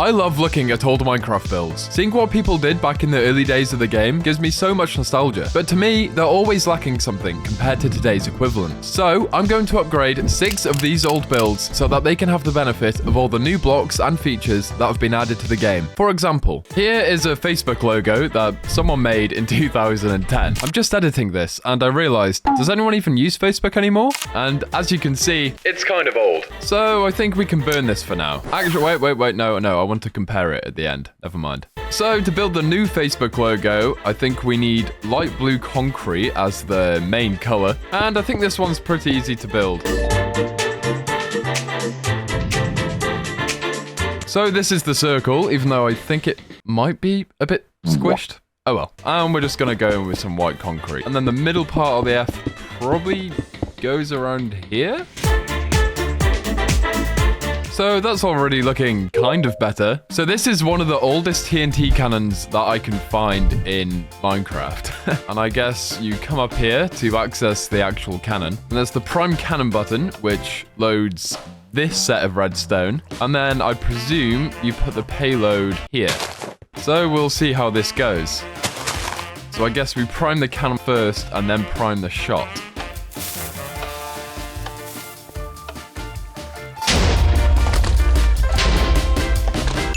I love looking at old Minecraft builds. Seeing what people did back in the early days of the game gives me so much nostalgia. But to me, they're always lacking something compared to today's equivalent. So I'm going to upgrade 6 of these old builds so that they can have the benefit of all the new blocks and features that have been added to the game. For example, here is a Facebook logo that someone made in 2010. I'm just editing this and I realized, does anyone even use Facebook anymore? And as you can see, it's kind of old. So I think we can burn this for now. Actually, wait, no. I want to compare it at the end. Never mind. So to build the new Facebook logo, I think we need light blue concrete as the main color. And I think this one's pretty easy to build. So this is the circle, even though I think it might be a bit squished. Oh well. And we're just going to go in with some white concrete. And then the middle part of the F probably goes around here. So that's already looking kind of better. So this is one of the oldest TNT cannons that I can find in Minecraft. And I guess you come up here to access the actual cannon. And there's the prime cannon button, which loads this set of redstone. And then I presume you put the payload here. So we'll see how this goes. So I guess we prime the cannon first and then prime the shot.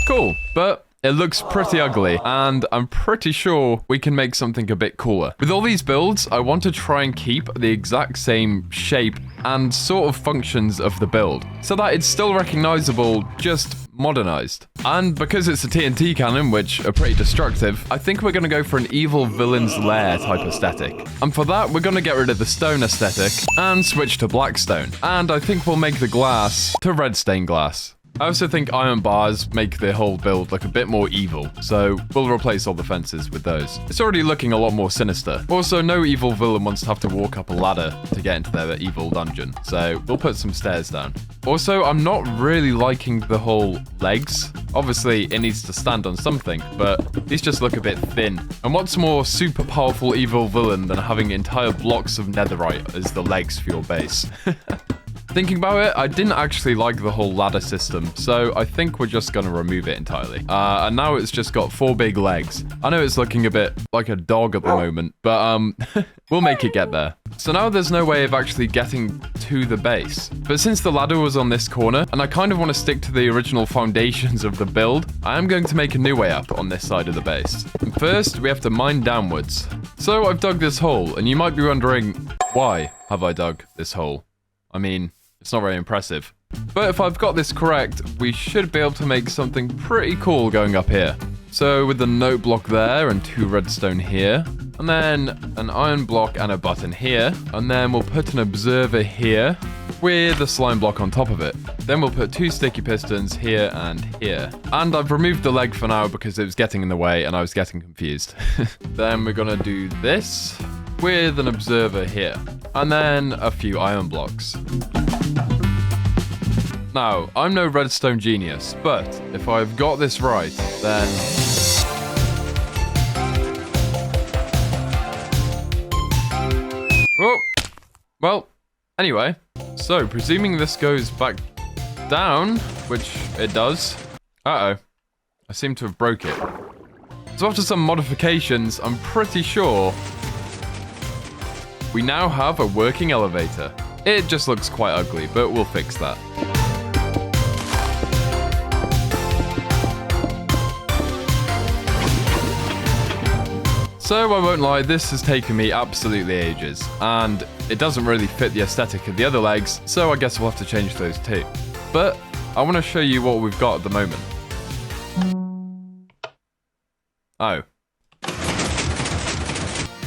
Cool, but it looks pretty ugly, and I'm pretty sure we can make something a bit cooler. With all these builds, I want to try and keep the exact same shape and sort of functions of the build, so that it's still recognizable, just modernized. And because it's a TNT cannon, which are pretty destructive, I think we're going to go for an evil villain's lair type aesthetic. And for that, we're going to get rid of the stone aesthetic and switch to black stone. And I think we'll make the glass to red stained glass. I also think iron bars make the whole build look a bit more evil, so we'll replace all the fences with those. It's already looking a lot more sinister. Also, no evil villain wants to have to walk up a ladder to get into their evil dungeon, so we'll put some stairs down. Also, I'm not really liking the whole legs. Obviously, it needs to stand on something, but these just look a bit thin. And what's more super powerful evil villain than having entire blocks of netherite as the legs for your base? Thinking about it, I didn't actually like the whole ladder system, so I think we're just going to remove it entirely. And now it's just got 4 big legs. I know it's looking a bit like a dog at the moment, but we'll make it get there. So now there's no way of actually getting to the base. But since the ladder was on this corner, and I kind of want to stick to the original foundations of the build, I am going to make a new way up on this side of the base. And first, we have to mine downwards. So I've dug this hole, and you might be wondering, why have I dug this hole? I mean, it's not very impressive. But if I've got this correct, we should be able to make something pretty cool going up here. So with the note block there and 2 redstone here, and then an iron block and a button here, and then we'll put an observer here with a slime block on top of it. Then we'll put 2 sticky pistons here and here. And I've removed the leg for now because it was getting in the way and I was getting confused. Then we're gonna do this with an observer here, and then a few iron blocks. Now, I'm no redstone genius, but if I've got this right, then... Oh! Well, anyway, so presuming this goes back down, which it does... Uh-oh. I seem to have broke it. So after some modifications, I'm pretty sure we now have a working elevator. It just looks quite ugly, but we'll fix that. So I won't lie, this has taken me absolutely ages, and it doesn't really fit the aesthetic of the other legs, so I guess we'll have to change those too. But I want to show you what we've got at the moment. Oh.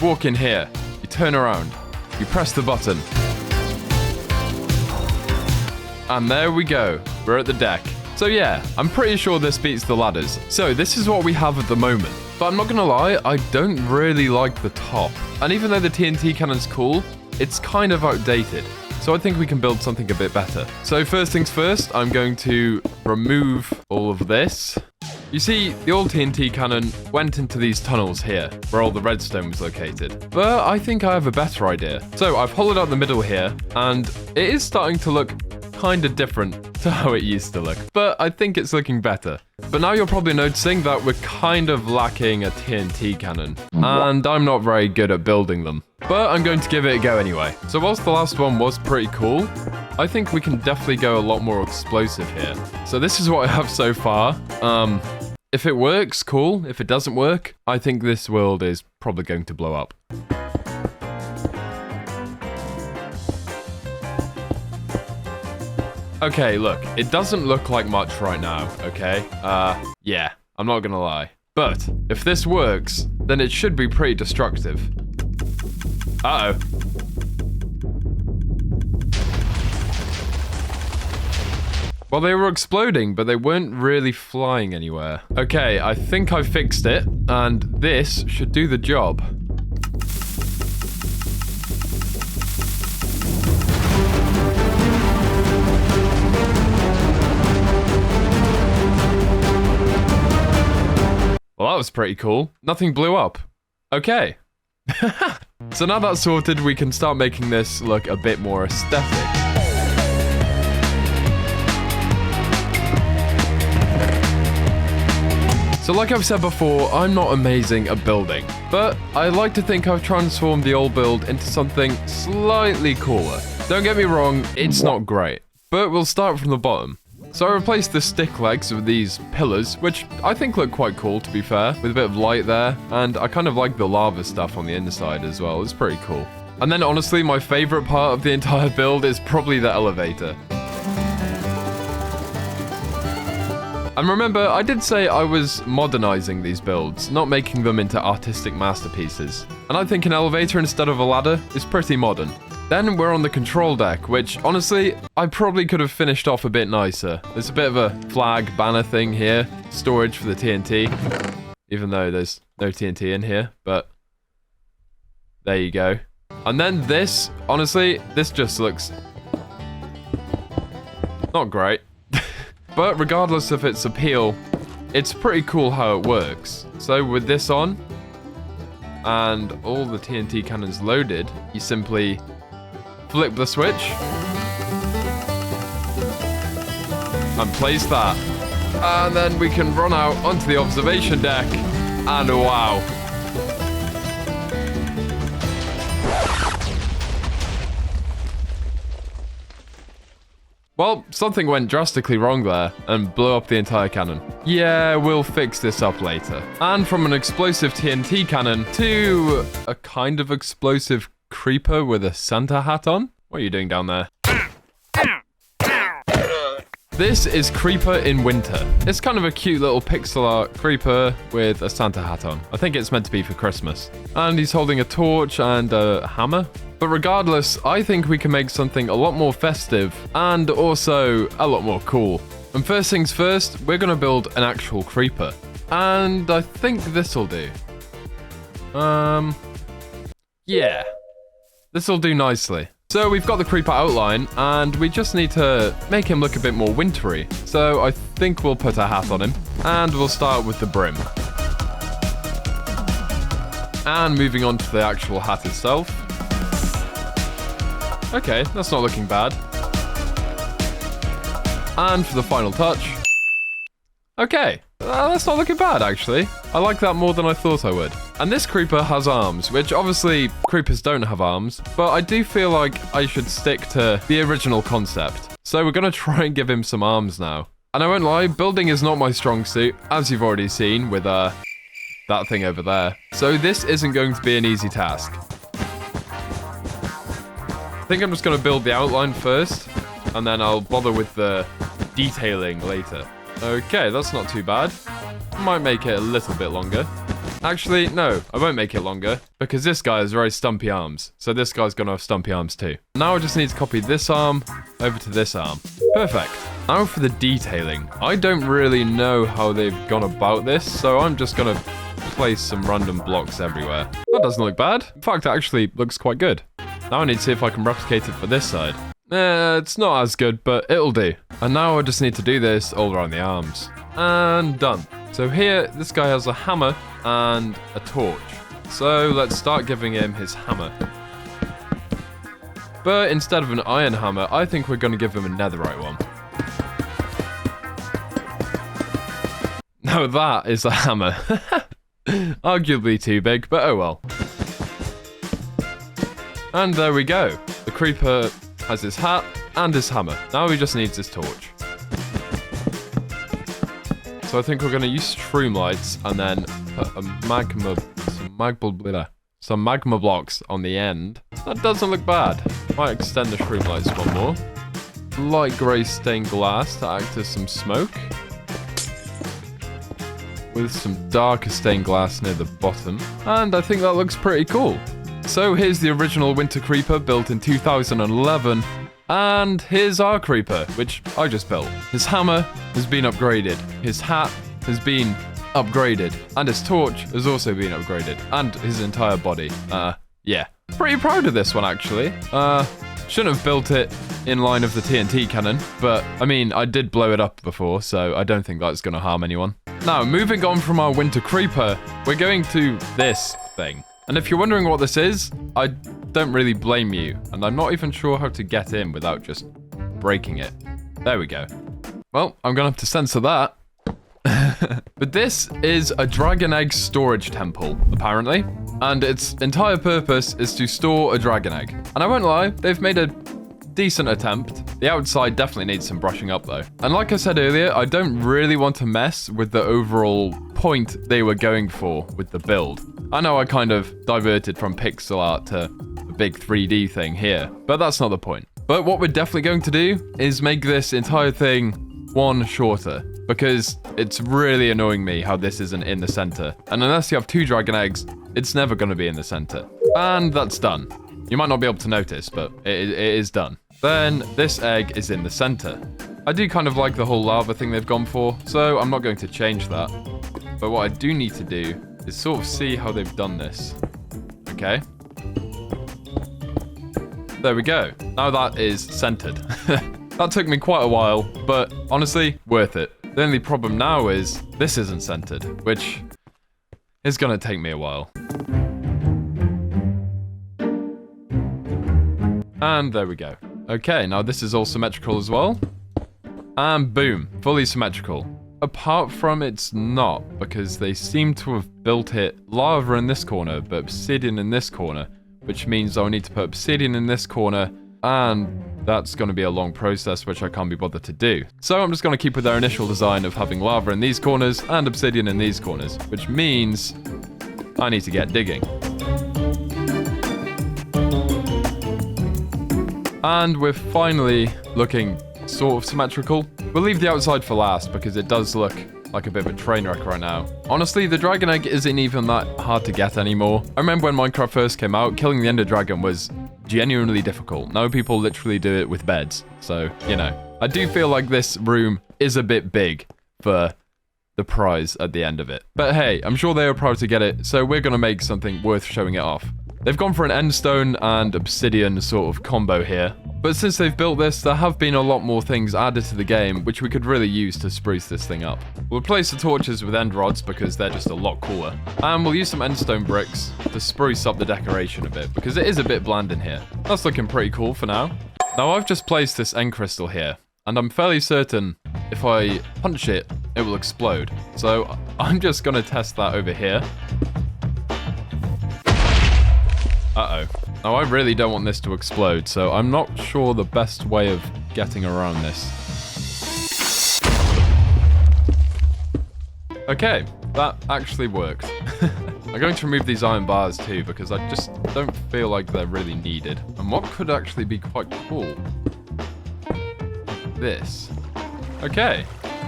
Walk in here. You turn around. You press the button. And there we go. We're at the deck. So yeah, I'm pretty sure this beats the ladders. So this is what we have at the moment. But I'm not gonna lie, I don't really like the top. And even though the TNT cannon's cool, it's kind of outdated. So I think we can build something a bit better. So first things first, I'm going to remove all of this. You see, the old TNT cannon went into these tunnels here, where all the redstone was located. But I think I have a better idea. So I've hollowed out the middle here, and it is starting to look kind of different to how it used to look. But I think it's looking better. But now you're probably noticing that we're kind of lacking a TNT cannon. And I'm not very good at building them. But I'm going to give it a go anyway. So whilst the last one was pretty cool, I think we can definitely go a lot more explosive here. So this is what I have so far. If it works, cool. If it doesn't work, I think this world is probably going to blow up. Okay, look, it doesn't look like much right now, okay? Yeah, I'm not gonna lie. But if this works, then it should be pretty destructive. Uh-oh. Well, they were exploding, but they weren't really flying anywhere. Okay, I think I fixed it, and this should do the job. Well, that was pretty cool. Nothing blew up. Okay. So now that's sorted, we can start making this look a bit more aesthetic. So like I've said before, I'm not amazing at building, but I like to think I've transformed the old build into something slightly cooler. Don't get me wrong, it's not great, but we'll start from the bottom. So I replaced the stick legs with these pillars, which I think look quite cool, to be fair, with a bit of light there, and I kind of like the lava stuff on the inside as well. It's pretty cool. And then honestly, my favorite part of the entire build is probably the elevator. And remember, I did say I was modernizing these builds, not making them into artistic masterpieces. And I think an elevator instead of a ladder is pretty modern. Then we're on the control deck, which, honestly, I probably could have finished off a bit nicer. There's a bit of a flag banner thing here, storage for the TNT, even though there's no TNT in here, but there you go. And then this, honestly, this just looks not great. But regardless of its appeal, it's pretty cool how it works. So with this on, and all the TNT cannons loaded, you simply flip the switch and place that, and then we can run out onto the observation deck, and wow. Well, something went drastically wrong there and blew up the entire cannon. Yeah, we'll fix this up later. And from an explosive TNT cannon to a kind of explosive creeper with a Santa hat on? What are you doing down there? This is Creeper in Winter. It's kind of a cute little pixel art creeper with a Santa hat on. I think it's meant to be for Christmas. And he's holding a torch and a hammer. But regardless, I think we can make something a lot more festive and also a lot more cool. And first things first, we're going to build an actual creeper. And I think this'll do. Yeah. This'll do nicely. So we've got the creeper outline, and we just need to make him look a bit more wintry. So I think we'll put a hat on him, and we'll start with the brim. And moving on to the actual hat itself. Okay, that's not looking bad. And for the final touch. Okay, that's not looking bad, actually. I like that more than I thought I would. And this creeper has arms, which obviously creepers don't have arms, but I do feel like I should stick to the original concept. So we're going to try and give him some arms now. And I won't lie, building is not my strong suit, as you've already seen with that thing over there. So this isn't going to be an easy task. I think I'm just going to build the outline first, and then I'll bother with the detailing later. Okay, that's not too bad. Might make it a little bit longer. Actually, no, I won't make it longer, because this guy has very stumpy arms, so this guy's gonna have stumpy arms too. Now I just need to copy this arm over to this arm. Perfect. Now for the detailing. I don't really know how they've gone about this, so I'm just gonna place some random blocks everywhere. That doesn't look bad. In fact, it actually looks quite good. Now I need to see if I can replicate it for this side. It's not as good, but it'll do. And now I just need to do this all around the arms. And done. So here, this guy has a hammer and a torch. So let's start giving him his hammer. But instead of an iron hammer, I think we're going to give him a netherite one. Now that is a hammer. Arguably too big, but oh well. And there we go. The creeper has his hat and his hammer. Now he just needs his torch. So I think we're going to use shroom lights and then put some magma blocks on the end. That doesn't look bad. Might extend the shroom lights one more. Light grey stained glass to act as some smoke. With some darker stained glass near the bottom. And I think that looks pretty cool. So here's the original winter creeper built in 2011. And here's our creeper, which I just built. His hammer has been upgraded. His hat has been upgraded. And his torch has also been upgraded. And his entire body. Yeah. Pretty proud of this one, actually. Shouldn't have built it in line of the TNT cannon. But, I mean, I did blow it up before, so I don't think that's going to harm anyone. Now, moving on from our winter creeper, we're going to this thing. And if you're wondering what this is, I don't really blame you. And I'm not even sure how to get in without just breaking it. There we go. Well, I'm going to have to censor that. But this is a dragon egg storage temple, apparently. And its entire purpose is to store a dragon egg. And I won't lie, they've made a decent attempt. The outside definitely needs some brushing up though. And like I said earlier, I don't really want to mess with the overall point they were going for with the build. I know I kind of diverted from pixel art to the big 3D thing here, but that's not the point. But what we're definitely going to do is make this entire thing one shorter, because it's really annoying me how this isn't in the center. And unless you have 2 dragon eggs, it's never going to be in the center. And that's done. You might not be able to notice, but it is done. Then this egg is in the center. I do kind of like the whole lava thing they've gone for, so I'm not going to change that. But what I do need to do is sort of see how they've done this. Okay. There we go. Now that is centered. That took me quite a while, but honestly, worth it. The only problem now is this isn't centered, which is going to take me a while. And there we go. Okay, now this is all symmetrical as well. And boom, fully symmetrical. Apart from it's not, because they seem to have built it lava in this corner, but obsidian in this corner, which means I'll need to put obsidian in this corner, and that's going to be a long process, which I can't be bothered to do. So I'm just going to keep with their initial design of having lava in these corners and obsidian in these corners, which means I need to get digging. And we're finally looking sort of symmetrical. We'll leave the outside for last because it does look like a bit of a train wreck right now. Honestly, the dragon egg isn't even that hard to get anymore. I remember when Minecraft first came out, killing the ender dragon was genuinely difficult. Now people literally do it with beds. So, you know, I do feel like this room is a bit big for the prize at the end of it. But hey, I'm sure they are proud to get it, so we're going to make something worth showing it off. They've gone for an endstone and obsidian sort of combo here. But since they've built this, there have been a lot more things added to the game, which we could really use to spruce this thing up. We'll replace the torches with end rods because they're just a lot cooler. And we'll use some endstone bricks to spruce up the decoration a bit, because it is a bit bland in here. That's looking pretty cool for now. Now I've just placed this end crystal here, and I'm fairly certain if I punch it, it will explode. So I'm just going to test that over here. Uh-oh. Now, I really don't want this to explode, so I'm not sure the best way of getting around this. Okay, that actually worked. I'm going to remove these iron bars too, because I just don't feel like they're really needed. And what could actually be quite cool? This. Okay.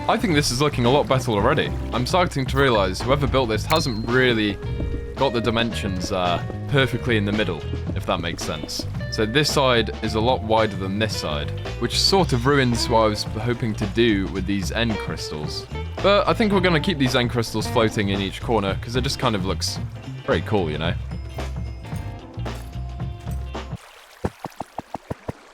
I think this is looking a lot better already. I'm starting to realize whoever built this hasn't really got the dimensions perfectly in the middle, if that makes sense. So this side is a lot wider than this side, which sort of ruins what I was hoping to do with these end crystals. But I think we're going to keep these end crystals floating in each corner, because it just kind of looks very cool, you know?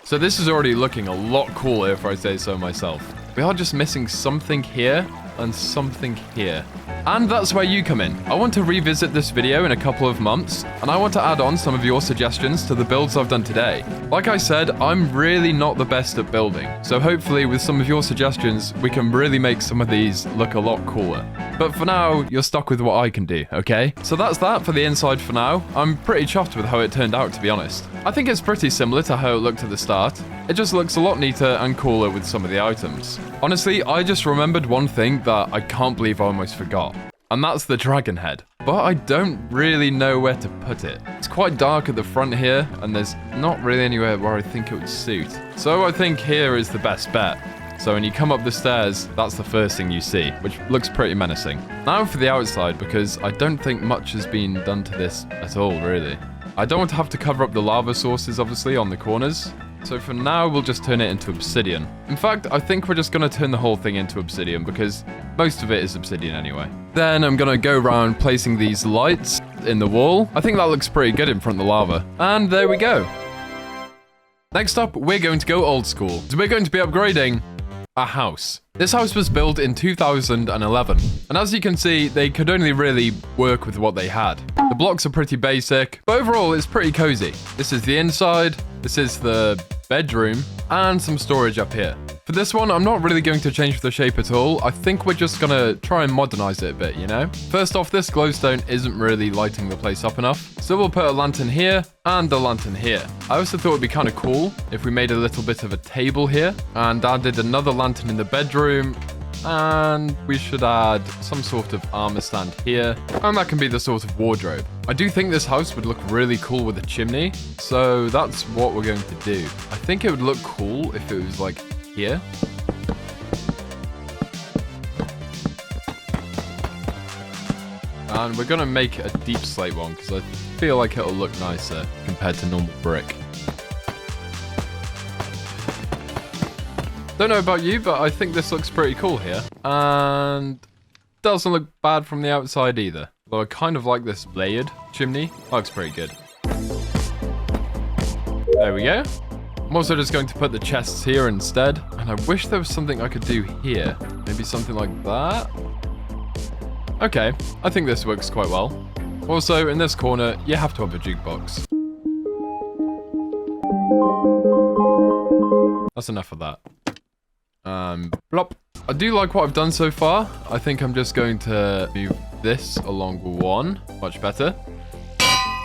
So this is already looking a lot cooler, if I say so myself. We are just missing something here and something here. And that's where you come in. I want to revisit this video in a couple of months, and I want to add on some of your suggestions to the builds I've done today. Like I said, I'm really not the best at building, so hopefully with some of your suggestions, we can really make some of these look a lot cooler. But for now, you're stuck with what I can do, okay? So that's that for the inside for now. I'm pretty chuffed with how it turned out, to be honest. I think it's pretty similar to how it looked at the start. It just looks a lot neater and cooler with some of the items. Honestly, I just remembered one thing that I can't believe I almost forgot. And that's the dragon head. But I don't really know where to put it. It's quite dark at the front here, and there's not really anywhere where I think it would suit. So I think here is the best bet. So when you come up the stairs, that's the first thing you see, which looks pretty menacing. Now for the outside, because I don't think much has been done to this at all, really. I don't want to have to cover up the lava sources, obviously, on the corners. So for now, we'll just turn it into obsidian. In fact, I think we're just going to turn the whole thing into obsidian because most of it is obsidian anyway. Then I'm going to go around placing these lights in the wall. I think that looks pretty good in front of the lava. And there we go. Next up, we're going to go old school. So we're going to be upgrading a house. This house was built in 2011, and as you can see, they could only really work with what they had. The blocks are pretty basic, but overall it's pretty cozy. This is the inside, this is the bedroom, and some storage up here. For this one, I'm not really going to change the shape at all. I think we're just gonna try and modernize it a bit, you know? First off, this glowstone isn't really lighting the place up enough, so we'll put a lantern here and a lantern here. I also thought it'd be kind of cool if we made a little bit of a table here and added another lantern in the bedroom, and we should add some sort of armor stand here, and that can be the sort of wardrobe. I do think this house would look really cool with a chimney, so that's what we're going to do. I think it would look cool if it was like here. And we're gonna make a deep slate one because I feel like it'll look nicer compared to normal brick. Don't know about you, but I think this looks pretty cool here. And doesn't look bad from the outside either. Though I kind of like this layered chimney. Looks pretty good. There we go. I'm also just going to put the chests here instead. And I wish there was something I could do here. Maybe something like that. Okay, I think this works quite well. Also, in this corner, you have to have a jukebox. That's enough of that. Blop. I do like what I've done so far. I think I'm just going to move this along one. Much better.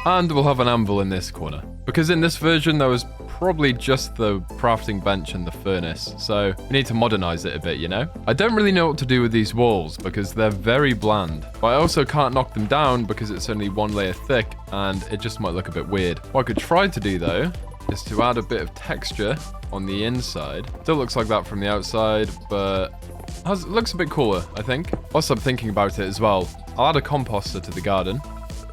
And we'll have an anvil in this corner. Because in this version, there was probably just the crafting bench and the furnace. So we need to modernize it a bit, you know? I don't really know what to do with these walls because they're very bland. But I also can't knock them down because it's only one layer thick and it just might look a bit weird. What I could try to do though is to add a bit of texture on the inside. Still looks like that from the outside, but it looks a bit cooler, I think. Also, I'm thinking about it as well. I'll add a composter to the garden.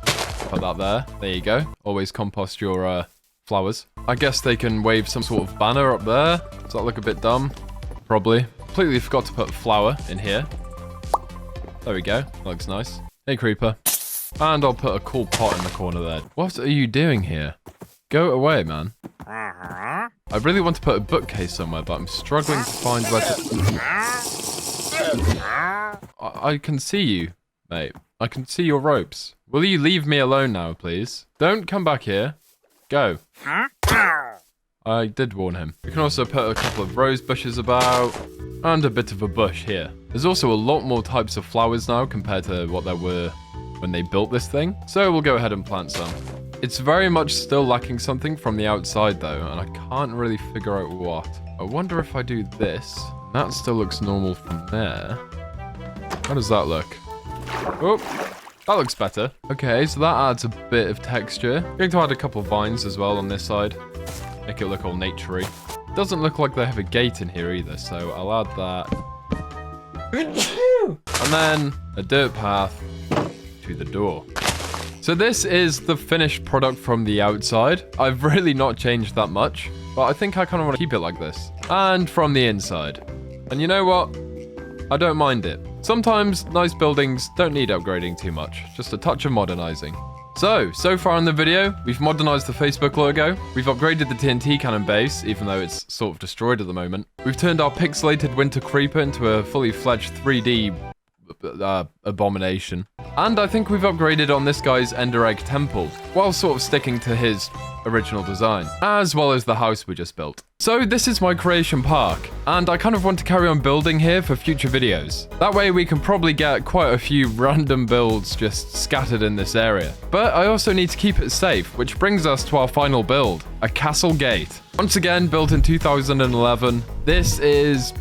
Put that there. There you go. Always compost your flowers. I guess they can wave some sort of banner up there. Does that look a bit dumb? Probably. Completely forgot to put a flower in here. There we go. Looks nice. Hey, creeper. And I'll put a cool pot in the corner there. What are you doing here? Go away, man. I really want to put a bookcase somewhere, but I'm struggling to find where to... I can see you, mate. I can see your ropes. Will you leave me alone now, please? Don't come back here. Go. I did warn him. We can also put a couple of rose bushes about, and a bit of a bush here. There's also a lot more types of flowers now compared to what there were when they built this thing. So we'll go ahead and plant some. It's very much still lacking something from the outside though, and I can't really figure out what. I wonder if I do this. That still looks normal from there. How does that look? Oh, that looks better. Okay, so that adds a bit of texture. I'm going to add a couple of vines as well on this side. Make it look all naturey. Doesn't look like they have a gate in here either, so I'll add that. And then a dirt path to the door. So this is the finished product from the outside. I've really not changed that much, but I think I kind of want to keep it like this. And from the inside. And you know what? I don't mind it. Sometimes nice buildings don't need upgrading too much, just a touch of modernizing. So far in the video, we've modernized the Facebook logo, we've upgraded the TNT Cannon base, even though it's sort of destroyed at the moment. We've turned our pixelated winter creeper into a fully fledged 3D abomination. And I think we've upgraded on this guy's Ender Egg Temple, while sort of sticking to his original design, as well as the house we just built. So this is my creation park, and I kind of want to carry on building here for future videos. That way we can probably get quite a few random builds just scattered in this area. But I also need to keep it safe, which brings us to our final build, a castle gate. Once again, built in 2011. This is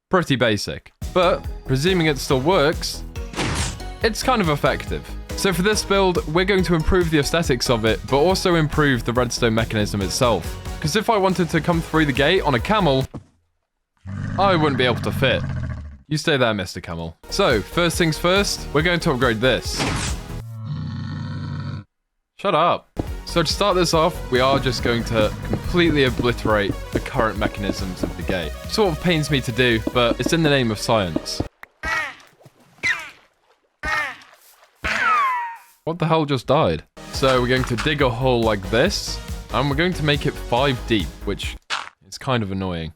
pretty basic, but presuming it still works, it's kind of effective. So for this build, we're going to improve the aesthetics of it, but also improve the redstone mechanism itself. Because if I wanted to come through the gate on a camel, I wouldn't be able to fit. You stay there, Mr. Camel. So, first things first, we're going to upgrade this. Shut up. So to start this off, we are just going to completely obliterate the current mechanisms of the gate. Sort of pains me to do, but it's in the name of science. What the hell just died? So we're going to dig a hole like this, and we're going to make it 5 deep, which is kind of annoying.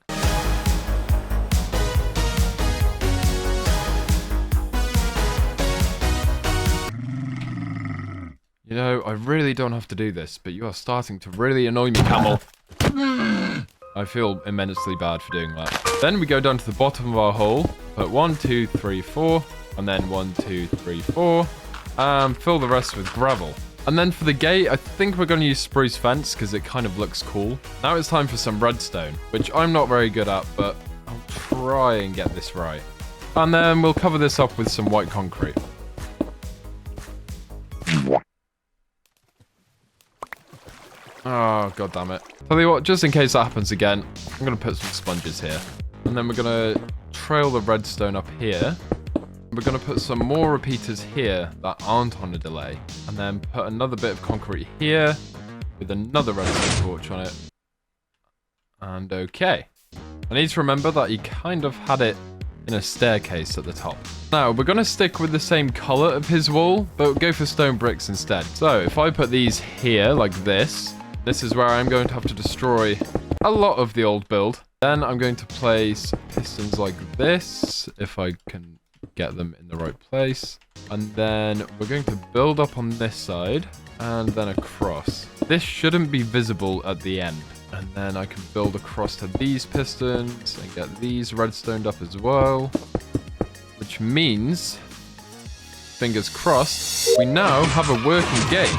You know, I really don't have to do this, but you are starting to really annoy me, Camel. I feel immensely bad for doing that. Then we go down to the bottom of our hole, put 1, 2, 3, 4, and then 1, 2, 3, 4. Fill the rest with gravel. And then for the gate, I think we're going to use spruce fence because it kind of looks cool. Now it's time for some redstone, which I'm not very good at, but I'll try and get this right. And then we'll cover this up with some white concrete. Oh, god damn it. Tell you what, just in case that happens again, I'm going to put some sponges here. And then we're going to trail the redstone up here. We're going to put some more repeaters here that aren't on a delay. And then put another bit of concrete here with another redstone torch on it. And okay. I need to remember that he kind of had it in a staircase at the top. Now, we're going to stick with the same color of his wall, but go for stone bricks instead. So, if I put these here like this is where I'm going to have to destroy a lot of the old build. Then I'm going to place pistons like this, if I can get them in the right place. And then we're going to build up on this side and then across. This shouldn't be visible at the end. And then I can build across to these pistons and get these redstoned up as well. Which means, fingers crossed, we now have a working gate.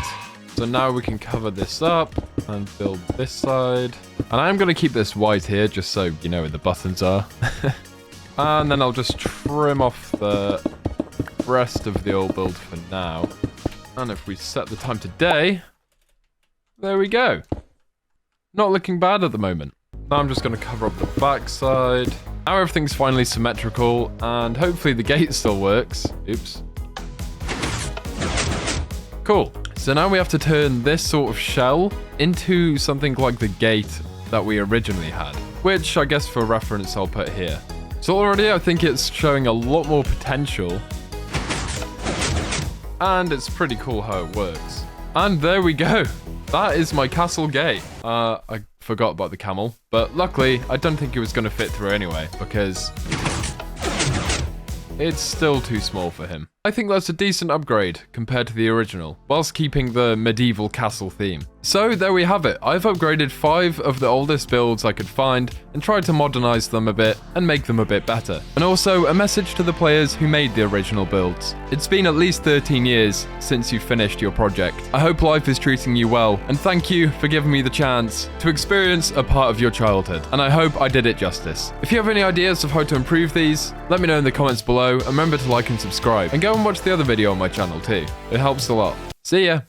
So now we can cover this up and build this side. And I'm going to keep this white here just so you know where the buttons are. And then I'll just trim off the rest of the old build for now. And if we set the time to day, there we go. Not looking bad at the moment. Now I'm just going to cover up the back side. Now everything's finally symmetrical, and hopefully the gate still works. Oops. Cool. So now we have to turn this sort of shell into something like the gate that we originally had, which I guess for reference I'll put here. So already I think it's showing a lot more potential, and it's pretty cool how it works. And there we go. That is my castle gate. I forgot about the camel, but luckily I don't think it was going to fit through anyway, because it's still too small for him. I think that's a decent upgrade compared to the original, whilst keeping the medieval castle theme. So there we have it. I've upgraded 5 of the oldest builds I could find and tried to modernize them a bit and make them a bit better. And also a message to the players who made the original builds. It's been at least 13 years since you finished your project. I hope life is treating you well, and thank you for giving me the chance to experience a part of your childhood. And I hope I did it justice. If you have any ideas of how to improve these, let me know in the comments below, and remember to like and subscribe. And go and watch the other video on my channel too. It helps a lot. See ya!